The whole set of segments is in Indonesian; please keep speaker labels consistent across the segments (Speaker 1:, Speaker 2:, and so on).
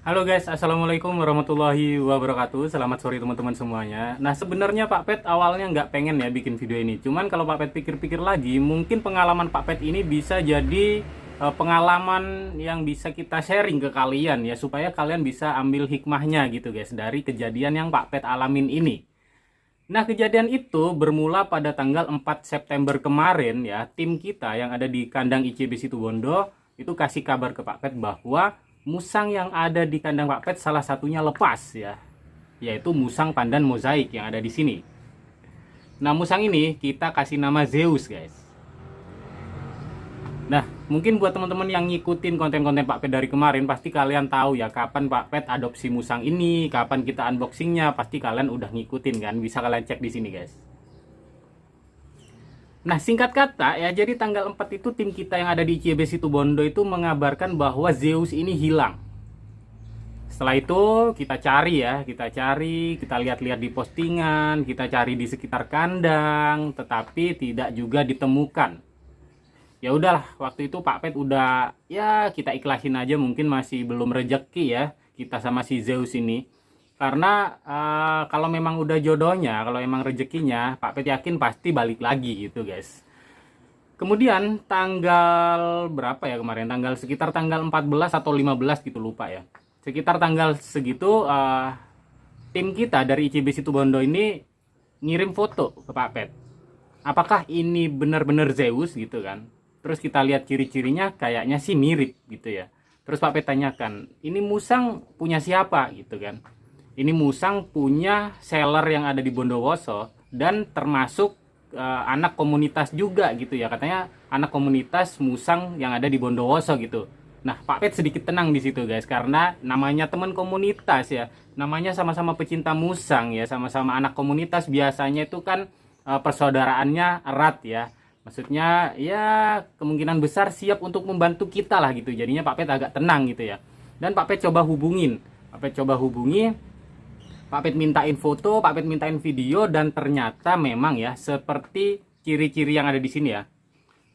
Speaker 1: Halo guys, assalamualaikum warahmatullahi wabarakatuh. Selamat sore teman-teman semuanya. Nah sebenarnya Pak Pet awalnya nggak pengen ya bikin video ini. Cuman kalau Pak Pet pikir-pikir lagi, mungkin pengalaman Pak Pet ini bisa jadi pengalaman yang bisa kita sharing ke kalian ya, supaya kalian bisa ambil hikmahnya gitu guys dari kejadian yang Pak Pet alamin ini. Nah kejadian itu bermula pada tanggal 4 September kemarin ya. Tim kita yang ada di kandang ICB Situbondo itu kasih kabar ke Pak Pet bahwa musang yang ada di kandang Pak Pet salah satunya lepas ya, yaitu musang pandan mozaik yang ada di sini. Nah, musang ini kita kasih nama Zeus, guys. Nah, mungkin buat teman-teman yang ngikutin konten-konten Pak Pet dari kemarin, pasti kalian tahu ya kapan Pak Pet adopsi musang ini, kapan kita unboxingnya, pasti kalian udah ngikutin kan. Bisa kalian cek di sini, guys. Nah, singkat kata ya, jadi tanggal 4 itu tim kita yang ada di ICB Situbondo itu mengabarkan bahwa Zeus ini hilang. Setelah itu kita cari ya, kita lihat-lihat di postingan, kita cari di sekitar kandang, tetapi tidak juga ditemukan. Ya udahlah, waktu itu Pak Pet udah ya kita ikhlasin aja, mungkin masih belum rezeki ya kita sama si Zeus ini. Karena kalau memang udah jodohnya, kalau emang rezekinya, Pak Pet yakin pasti balik lagi gitu guys. Kemudian tanggal berapa ya kemarin? Sekitar tanggal 14 atau 15 gitu, lupa ya. Sekitar tanggal segitu tim kita dari ICB Situbondo ini ngirim foto ke Pak Pet. Apakah ini benar-benar Zeus gitu kan? Terus kita lihat ciri-cirinya kayaknya sih mirip gitu ya. Terus Pak Pet tanyakan, ini musang punya siapa gitu kan? Ini musang punya seller yang ada di Bondowoso dan termasuk anak komunitas juga gitu ya. Katanya anak komunitas musang yang ada di Bondowoso gitu. Nah, Pak Pet sedikit tenang di situ guys, karena namanya teman komunitas ya. Namanya sama-sama pecinta musang ya, sama-sama anak komunitas, biasanya itu kan persaudaraannya erat ya. Maksudnya ya kemungkinan besar siap untuk membantu kita lah gitu. Jadinya Pak Pet agak tenang gitu ya. Dan Pak Pet coba hubungin. Pak Pet mintain foto, Pak Pet mintain video, dan ternyata memang ya seperti ciri-ciri yang ada di sini ya.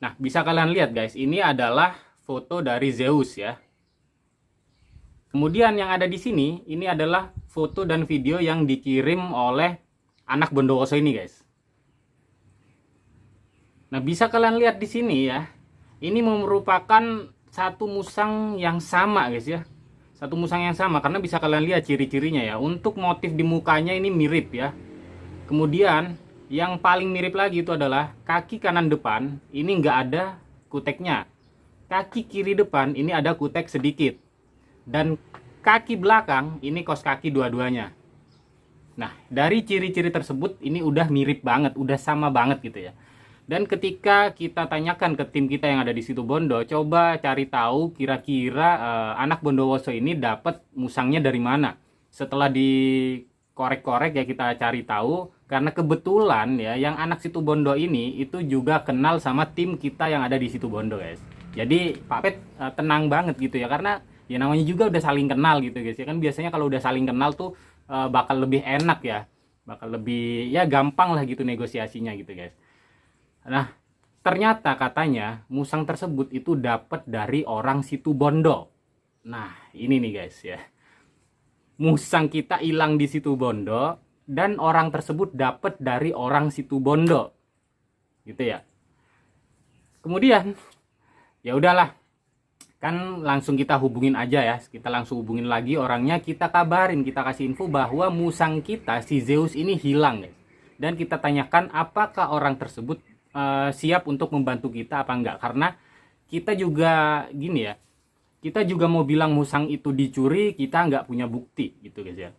Speaker 1: Nah, bisa kalian lihat guys, ini adalah foto dari Zeus ya. Kemudian yang ada di sini, ini adalah foto dan video yang dikirim oleh anak Bondowoso ini guys. Nah, bisa kalian lihat di sini ya. Ini merupakan satu musang yang sama guys ya. Satu musang yang sama, karena bisa kalian lihat ciri-cirinya ya. Untuk motif di mukanya ini mirip ya. Kemudian yang paling mirip lagi itu adalah kaki kanan depan ini nggak ada kuteknya. Kaki kiri depan ini ada kutek sedikit. Dan kaki belakang ini kos kaki dua-duanya. Nah, dari ciri-ciri tersebut ini udah mirip banget, udah sama banget gitu ya. Dan ketika kita tanyakan ke tim kita yang ada di Situbondo, coba cari tahu kira-kira anak Bondowoso ini dapat musangnya dari mana. Setelah dikorek-korek ya kita cari tahu, karena kebetulan ya yang anak Situbondo ini itu juga kenal sama tim kita yang ada di Situbondo guys. Jadi Pak Pet tenang banget gitu ya, karena ya namanya juga udah saling kenal gitu guys ya. Kan biasanya kalau udah saling kenal tuh bakal lebih enak ya, bakal lebih ya gampang lah gitu negosiasinya gitu guys. Nah, ternyata katanya musang tersebut itu dapat dari orang Situbondo. Nah, ini nih guys ya. Musang kita hilang di Situbondo dan orang tersebut dapat dari orang Situbondo. Gitu ya. Kemudian ya udahlah. Kan langsung kita hubungin aja ya. Kita langsung hubungin lagi orangnya, kita kabarin, kita kasih info bahwa musang kita si Zeus ini hilang guys. Dan kita tanyakan apakah orang tersebut siap untuk membantu kita apa enggak, karena kita juga gini ya, kita juga mau bilang musang itu dicuri, kita nggak punya bukti gitu guys ya.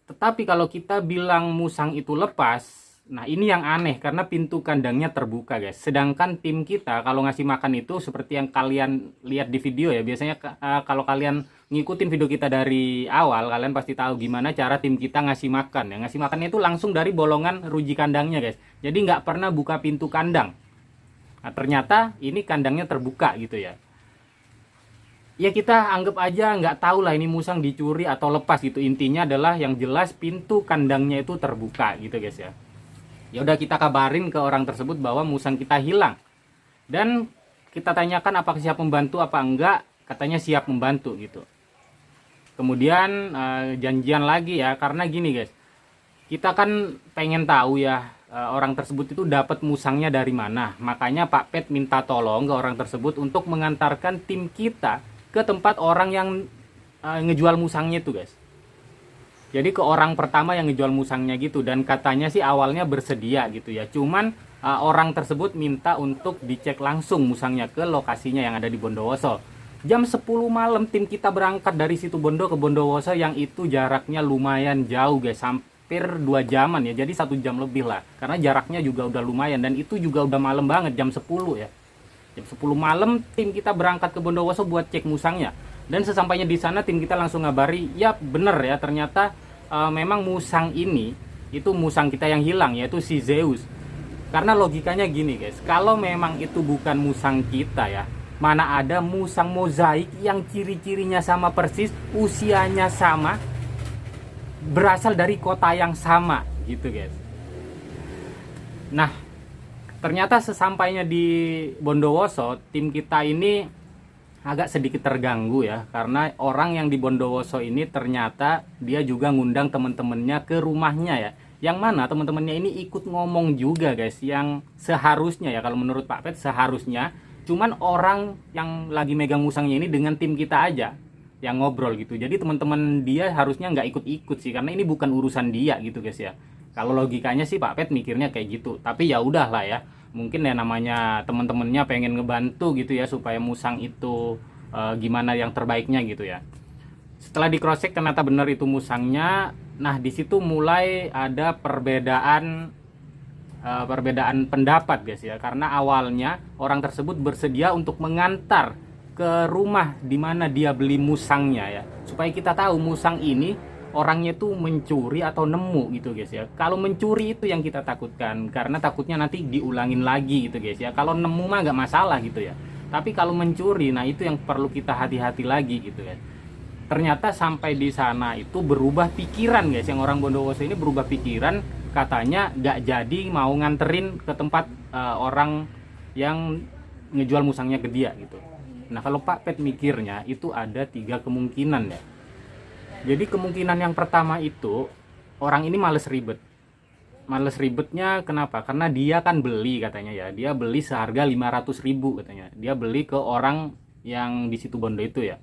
Speaker 1: Tetapi kalau kita bilang musang itu lepas, nah ini yang aneh karena pintu kandangnya terbuka guys. Sedangkan tim kita kalau ngasih makan itu seperti yang kalian lihat di video ya, biasanya kalau kalian ngikutin video kita dari awal, kalian pasti tahu gimana cara tim kita ngasih makan ya. Ngasih makannya itu langsung dari bolongan ruji kandangnya guys. Jadi nggak pernah buka pintu kandang. Nah ternyata ini kandangnya terbuka gitu ya. Ya kita anggap aja nggak tahu lah ini musang dicuri atau lepas gitu. Intinya adalah yang jelas pintu kandangnya itu terbuka gitu guys ya. Ya udah kita kabarin ke orang tersebut bahwa musang kita hilang. Dan kita tanyakan apakah siap membantu apa enggak, katanya siap membantu gitu. Kemudian janjian lagi ya, karena gini guys, kita kan pengen tahu ya orang tersebut itu dapat musangnya dari mana. Makanya Pak Pet minta tolong ke orang tersebut untuk mengantarkan tim kita ke tempat orang yang ngejual musangnya itu guys. Jadi ke orang pertama yang ngejual musangnya gitu, dan katanya sih awalnya bersedia gitu ya. Cuman orang tersebut minta untuk dicek langsung musangnya ke lokasinya yang ada di Bondowoso. Jam 10 malam tim kita berangkat dari situ Bondo ke Bondowoso, yang itu jaraknya lumayan jauh guys, hampir 2 jaman ya, jadi 1 jam lebih lah, karena jaraknya juga udah lumayan, dan itu juga udah malam banget, jam 10 ya. Jam 10 malam tim kita berangkat ke Bondowoso buat cek musangnya. Dan sesampainya di sana tim kita langsung ngabari, ya bener ya, ternyata memang musang ini itu musang kita yang hilang, yaitu si Zeus. Karena logikanya gini guys, kalau memang itu bukan musang kita ya, mana ada musang mozaik yang ciri-cirinya sama persis, usianya sama, berasal dari kota yang sama gitu guys. Nah, ternyata sesampainya di Bondowoso, tim kita ini agak sedikit terganggu ya, karena orang yang di Bondowoso ini ternyata dia juga ngundang temen-temennya ke rumahnya ya, yang mana temen-temennya ini ikut ngomong juga guys, yang seharusnya ya, kalau menurut Pak Pet seharusnya cuman orang yang lagi megang musangnya ini dengan tim kita aja yang ngobrol gitu. Jadi teman-teman dia harusnya nggak ikut-ikut sih, karena ini bukan urusan dia gitu guys ya. Kalau logikanya sih Pak Pet mikirnya kayak gitu, tapi ya udahlah ya, mungkin ya namanya teman-temannya pengen ngebantu gitu ya, supaya musang itu gimana yang terbaiknya gitu ya. Setelah di cross check ternyata benar itu musangnya. Nah di situ mulai ada perbedaan pendapat guys ya, karena awalnya orang tersebut bersedia untuk mengantar ke rumah di mana dia beli musangnya ya, supaya kita tahu musang ini orangnya tuh mencuri atau nemu gitu guys ya. Kalau mencuri itu yang kita takutkan, karena takutnya nanti diulangin lagi gitu guys ya. Kalau nemu mah nggak masalah gitu ya, tapi kalau mencuri, nah itu yang perlu kita hati-hati lagi gitu guys. Ternyata sampai di sana itu berubah pikiran guys, yang orang Bondowoso ini berubah pikiran, katanya nggak jadi mau nganterin ke tempat orang yang ngejual musangnya ke dia gitu. Nah kalau Pak Pet mikirnya itu ada 3 kemungkinan ya. Jadi kemungkinan yang pertama itu, orang ini males ribet. Males ribetnya kenapa? Karena dia kan beli katanya ya, dia beli seharga 500.000 katanya. Dia beli ke orang yang di situ Bondo itu ya.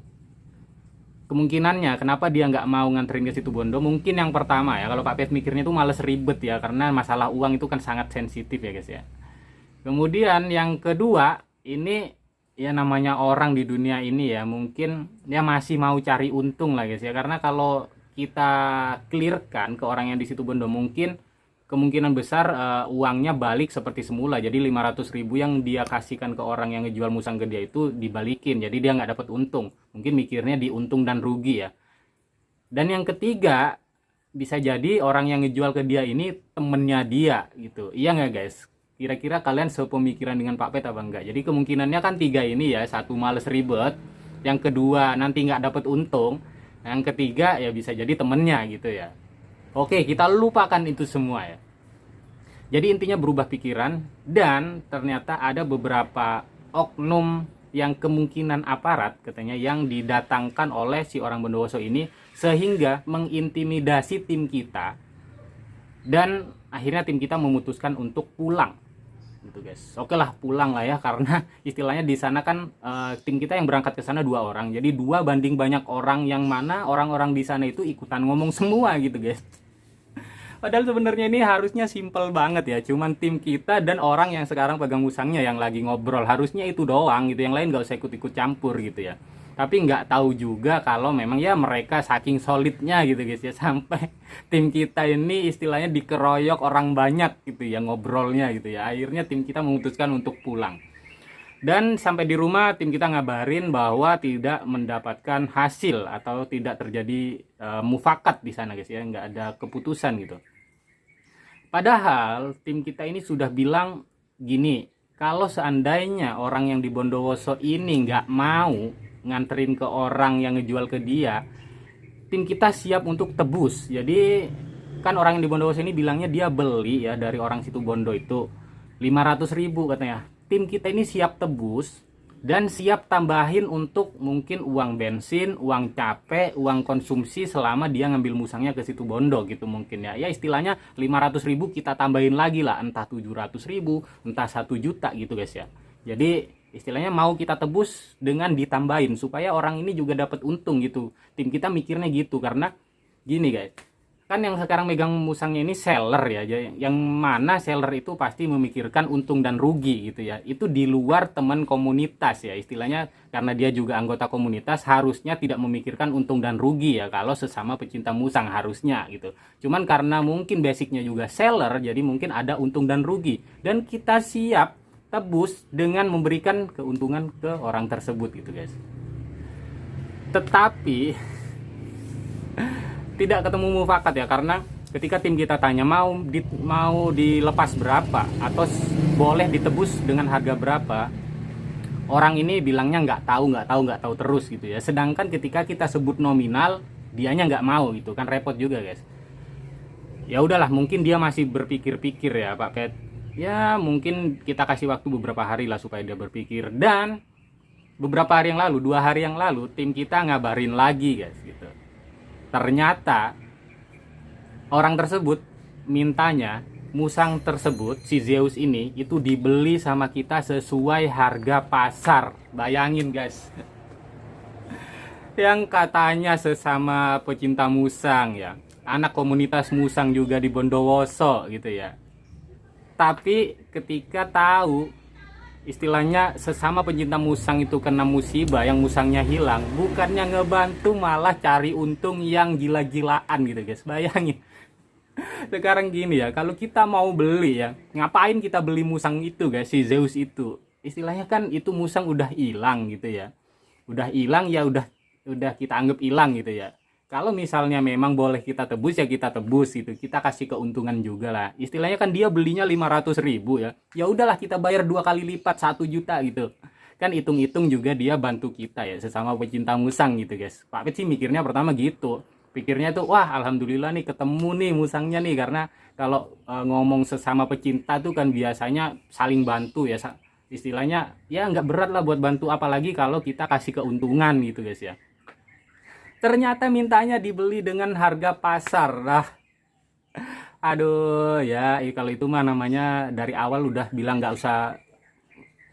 Speaker 1: Kemungkinannya kenapa dia nggak mau nganterin ke situ Bondo, mungkin yang pertama ya, kalau Pak Pet mikirnya itu males ribet ya, karena masalah uang itu kan sangat sensitif ya guys ya. Kemudian yang kedua, ini ya namanya orang di dunia ini ya, mungkin dia masih mau cari untung lah guys ya, karena kalau kita clearkan ke orang yang di situ Bondo, mungkin kemungkinan besar uangnya balik seperti semula. Jadi 500.000 yang dia kasihkan ke orang yang ngejual musang ke dia itu dibalikin, jadi dia nggak dapat untung. Mungkin mikirnya di untung dan rugi ya. Dan yang ketiga, bisa jadi orang yang ngejual ke dia ini temennya dia gitu. Iya nggak guys? Kira-kira kalian sepemikiran dengan Pak Pet apa enggak? Jadi kemungkinannya kan 3 ini ya. Satu, males ribet. Yang kedua, nanti nggak dapat untung. Yang ketiga ya bisa jadi temennya gitu ya. Oke, kita lupakan itu semua ya. Jadi intinya berubah pikiran, dan ternyata ada beberapa oknum yang kemungkinan aparat katanya yang didatangkan oleh si orang Bondowoso ini, sehingga mengintimidasi tim kita, dan akhirnya tim kita memutuskan untuk pulang gitu guys. Oke lah, pulang lah ya, karena istilahnya di sana kan tim kita yang berangkat ke sana 2 orang, jadi 2 banding banyak orang, yang mana orang-orang di sana itu ikutan ngomong semua gitu guys. Padahal sebenarnya ini harusnya simple banget ya, cuman tim kita dan orang yang sekarang pegang musangnya yang lagi ngobrol, harusnya itu doang gitu, yang lain nggak usah ikut-ikut campur gitu ya. Tapi nggak tahu juga kalau memang ya mereka saking solidnya gitu guys ya, sampai tim kita ini istilahnya dikeroyok orang banyak gitu ya ngobrolnya gitu ya. Akhirnya tim kita memutuskan untuk pulang. Dan sampai di rumah tim kita ngabarin bahwa tidak mendapatkan hasil atau tidak terjadi mufakat di sana guys ya, nggak ada keputusan gitu. Padahal tim kita ini sudah bilang gini, kalau seandainya orang yang di Bondowoso ini nggak mau nganterin ke orang yang ngejual ke dia, tim kita siap untuk tebus. Jadi kan orang yang di Bondowoso ini bilangnya dia beli ya dari orang situ Bondo itu 500.000 katanya. Tim kita ini siap tebus dan siap tambahin untuk mungkin uang bensin, uang capek, uang konsumsi selama dia ngambil musangnya ke situ bondo gitu mungkin ya. Ya istilahnya 500.000 kita tambahin lagi lah, entah 700.000, entah 1 juta gitu guys ya. Jadi istilahnya mau kita tebus dengan ditambahin supaya orang ini juga dapat untung gitu. Tim kita mikirnya gitu, karena gini guys, kan yang sekarang megang musangnya ini seller ya, yang mana seller itu pasti memikirkan untung dan rugi gitu ya. Itu di luar teman komunitas ya istilahnya, karena dia juga anggota komunitas harusnya tidak memikirkan untung dan rugi ya kalau sesama pecinta musang harusnya gitu. Cuman karena mungkin basicnya juga seller, jadi mungkin ada untung dan rugi, dan kita siap tebus dengan memberikan keuntungan ke orang tersebut gitu guys. Tetapi tidak ketemu mufakat ya, karena ketika tim kita tanya mau dilepas berapa atau boleh ditebus dengan harga berapa, orang ini bilangnya nggak tahu terus gitu ya. Sedangkan ketika kita sebut nominal, dianya nggak mau gitu kan, repot juga guys. Ya udahlah, mungkin dia masih berpikir-pikir ya Pak Pet. Ya mungkin kita kasih waktu beberapa hari lah supaya dia berpikir. Dan beberapa hari yang lalu, 2 hari yang lalu, tim kita ngabarin lagi guys gitu. Ternyata orang tersebut mintanya musang tersebut, si Zeus ini, itu dibeli sama kita sesuai harga pasar. Bayangin guys. Yang katanya sesama pecinta musang ya, anak komunitas musang juga di Bondowoso gitu ya. Tapi ketika tahu istilahnya sesama pencinta musang itu kena musibah, yang musangnya hilang, bukannya ngebantu malah cari untung yang gila-gilaan gitu guys. Bayangin. Sekarang gini ya, kalau kita mau beli ya, ngapain kita beli musang itu guys, si Zeus itu. Istilahnya kan itu musang udah hilang gitu ya. Udah hilang ya udah kita anggap hilang gitu ya. Kalau misalnya memang boleh kita tebus ya kita tebus gitu. Kita kasih keuntungan juga lah. Istilahnya kan dia belinya 500.000 ya. Ya udahlah kita bayar 2 kali lipat 1 juta gitu. Kan hitung-hitung juga dia bantu kita ya, sesama pecinta musang gitu guys. Pak Pet sih mikirnya pertama gitu. Pikirnya tuh wah alhamdulillah nih ketemu nih musangnya nih, karena kalau ngomong sesama pecinta tuh kan biasanya saling bantu ya. Istilahnya ya nggak berat lah buat bantu, apalagi kalau kita kasih keuntungan gitu guys ya. Ternyata mintanya dibeli dengan harga pasar lah. Aduh ya, kalau itu mah namanya dari awal udah bilang nggak usah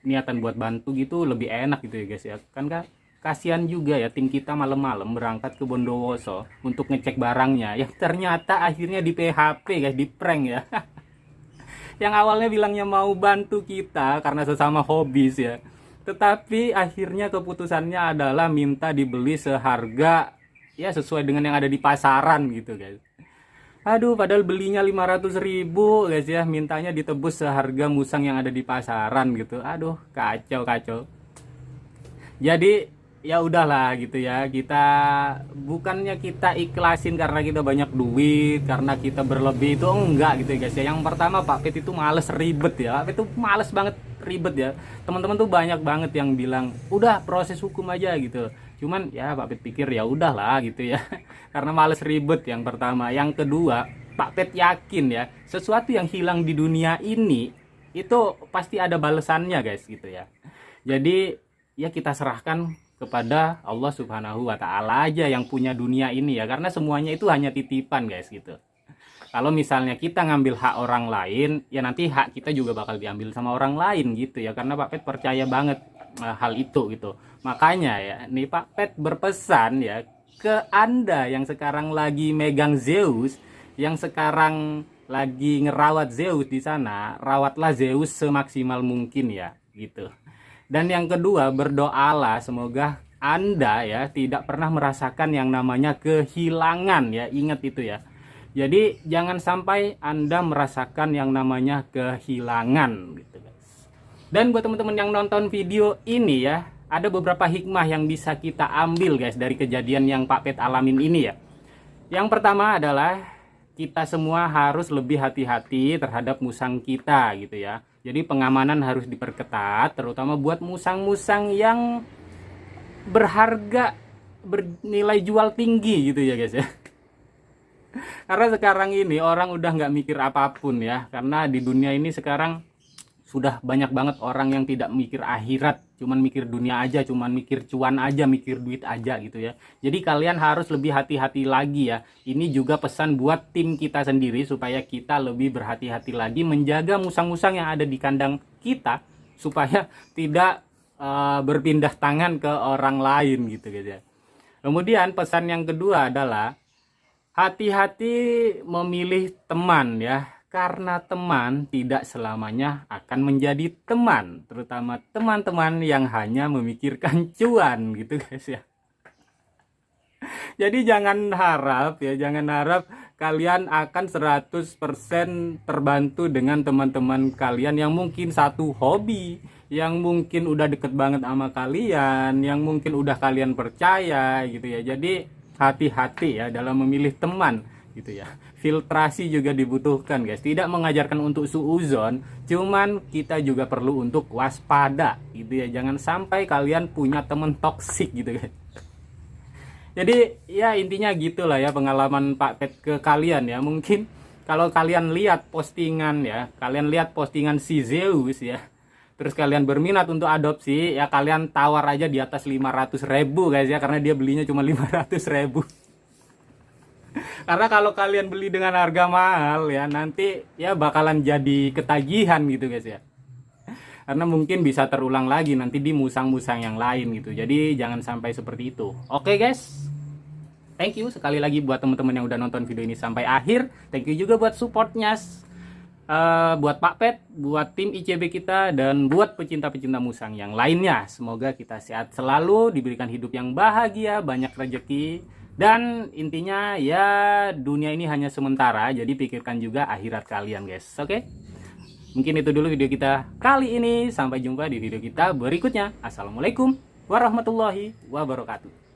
Speaker 1: niatan buat bantu gitu, lebih enak gitu ya guys ya. Kan kasihan juga ya tim kita malam-malam berangkat ke Bondowoso untuk ngecek barangnya. Ya ternyata akhirnya di PHP guys, di prank ya. Yang awalnya bilangnya mau bantu kita karena sesama hobis ya. Tetapi akhirnya keputusannya adalah minta dibeli seharga ya sesuai dengan yang ada di pasaran gitu guys. Aduh, padahal belinya 500.000 guys ya, mintanya ditebus seharga musang yang ada di pasaran gitu. Aduh, kacau. Jadi ya udahlah gitu ya, kita bukannya kita ikhlasin karena kita banyak duit, karena kita berlebih, itu enggak gitu ya guys ya. Yang pertama Pak Pet itu males ribet ya. Pak Pet itu males banget ribet ya. Teman-teman tuh banyak banget yang bilang udah proses hukum aja gitu. Cuman ya Pak Pet pikir ya udahlah gitu ya. Karena males ribet yang pertama. Yang kedua, Pak Pet yakin ya, sesuatu yang hilang di dunia ini itu pasti ada balasannya guys gitu ya. Jadi ya kita serahkan kepada Allah Subhanahu wa Ta'ala aja yang punya dunia ini ya, karena semuanya itu hanya titipan guys gitu. Kalau misalnya kita ngambil hak orang lain, ya nanti hak kita juga bakal diambil sama orang lain gitu ya, karena Pak Pet percaya banget hal itu gitu. Makanya ya nih Pak Pet berpesan ya ke Anda yang sekarang lagi megang Zeus, yang sekarang lagi ngerawat Zeus di sana, rawatlah Zeus semaksimal mungkin ya gitu. Dan yang kedua, berdoalah semoga Anda ya tidak pernah merasakan yang namanya kehilangan ya. Ingat itu ya. Jadi jangan sampai Anda merasakan yang namanya kehilangan gitu guys. Dan buat teman-teman yang nonton video ini ya, ada beberapa hikmah yang bisa kita ambil guys dari kejadian yang Pak Pet alamin ini ya. Yang pertama adalah kita semua harus lebih hati-hati terhadap musang kita gitu ya. Jadi pengamanan harus diperketat, terutama buat musang-musang yang berharga, bernilai jual tinggi gitu ya guys ya. Karena sekarang ini orang udah nggak mikir apapun ya, karena di dunia ini sekarang sudah banyak banget orang yang tidak mikir akhirat, cuman mikir dunia aja, cuman mikir cuan aja, mikir duit aja gitu ya. Jadi kalian harus lebih hati-hati lagi ya. Ini juga pesan buat tim kita sendiri supaya kita lebih berhati-hati lagi menjaga musang-musang yang ada di kandang kita supaya tidak berpindah tangan ke orang lain gitu ya. Kemudian pesan yang kedua adalah hati-hati memilih teman ya. Karena teman tidak selamanya akan menjadi teman, terutama teman-teman yang hanya memikirkan cuan gitu guys ya. Jadi jangan harap kalian akan 100% terbantu dengan teman-teman kalian yang mungkin satu hobi, yang mungkin udah deket banget sama kalian, yang mungkin udah kalian percaya gitu ya. Jadi hati-hati ya dalam memilih teman gitu ya. Filtrasi juga dibutuhkan guys, tidak mengajarkan untuk suuzon, cuman kita juga perlu untuk waspada gitu ya. Jangan sampai kalian punya temen toksik gitu guys. Jadi ya intinya gitulah ya pengalaman Pak Pet ke kalian ya. Mungkin kalau kalian lihat postingan ya, kalian lihat postingan si Zeus ya, terus kalian berminat untuk adopsi ya, kalian tawar aja di atas 500.000 guys ya, karena dia belinya cuma 500.000. Karena kalau kalian beli dengan harga mahal ya, nanti ya bakalan jadi ketagihan gitu guys ya. Karena mungkin bisa terulang lagi nanti di musang-musang yang lain gitu. Jadi jangan sampai seperti itu. Oke guys. Thank you sekali lagi buat teman-teman yang udah nonton video ini sampai akhir. Thank you juga buat supportnya. Buat Pak Pet, buat tim ICB kita, dan buat pecinta-pecinta musang yang lainnya. Semoga kita sehat selalu, diberikan hidup yang bahagia, banyak rezeki. Dan intinya ya dunia ini hanya sementara, jadi pikirkan juga akhirat kalian guys. Oke? Mungkin itu dulu video kita kali ini. Sampai jumpa di video kita berikutnya. Assalamualaikum warahmatullahi wabarakatuh.